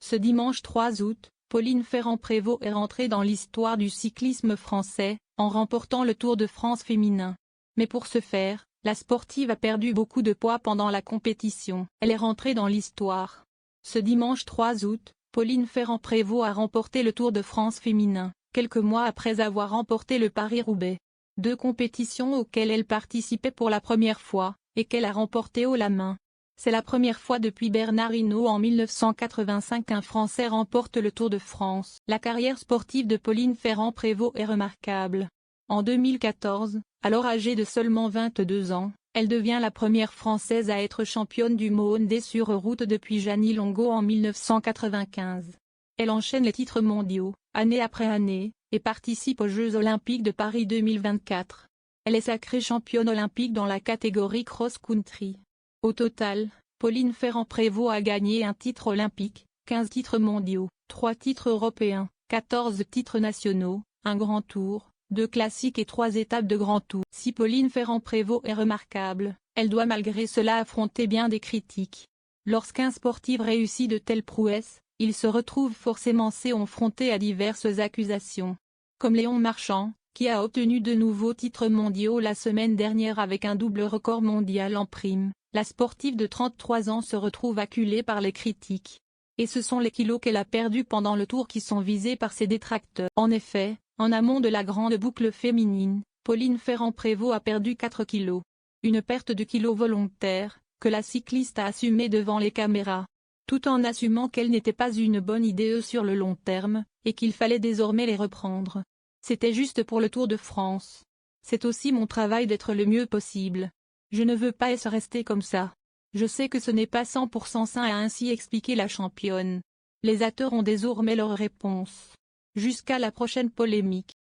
Ce dimanche 3 août, Pauline Ferrand-Prévot est rentrée dans l'histoire du cyclisme français, en remportant le Tour de France féminin. Mais pour ce faire, la sportive a perdu beaucoup de poids pendant la compétition. Elle est rentrée dans l'histoire. Ce dimanche 3 août, Pauline Ferrand-Prévot a remporté le Tour de France féminin, quelques mois après avoir remporté le Paris-Roubaix. 2 compétitions auxquelles elle participait pour la première fois, et qu'elle a remportées haut la main. C'est la première fois depuis Bernard Hinault en 1985 qu'un Français remporte le Tour de France. La carrière sportive de Pauline Ferrand-Prévot est remarquable. En 2014, alors âgée de seulement 22 ans, elle devient la première Française à être championne du monde sur route depuis Jeannie Longo en 1995. Elle enchaîne les titres mondiaux, année après année, et participe aux Jeux Olympiques de Paris 2024. Elle est sacrée championne olympique dans la catégorie cross-country. Au total, Pauline Ferrand-Prévot a gagné un titre olympique, 15 titres mondiaux, 3 titres européens, 14 titres nationaux, un grand tour, 2 classiques et 3 étapes de grand tour. Si Pauline Ferrand-Prévot est remarquable, elle doit malgré cela affronter bien des critiques. Lorsqu'un sportif réussit de telles prouesses, il se retrouve forcément confronté à diverses accusations. Comme Léon Marchand, qui a obtenu de nouveaux titres mondiaux la semaine dernière avec un double record mondial en prime, la sportive de 33 ans se retrouve acculée par les critiques. Et ce sont les kilos qu'elle a perdus pendant le Tour qui sont visés par ses détracteurs. En effet, en amont de la grande boucle féminine, Pauline Ferrand-Prévot a perdu 4 kilos. Une perte de kilos volontaire, que la cycliste a assumée devant les caméras. Tout en assumant qu'elle n'était pas une bonne idée sur le long terme, et qu'il fallait désormais les reprendre. C'était juste pour le Tour de France. C'est aussi mon travail d'être le mieux possible. Je ne veux pas rester comme ça. Je sais que ce n'est pas 100% sain, a ainsi expliqué la championne. Les haters ont désormais leur réponse. Jusqu'à la prochaine polémique.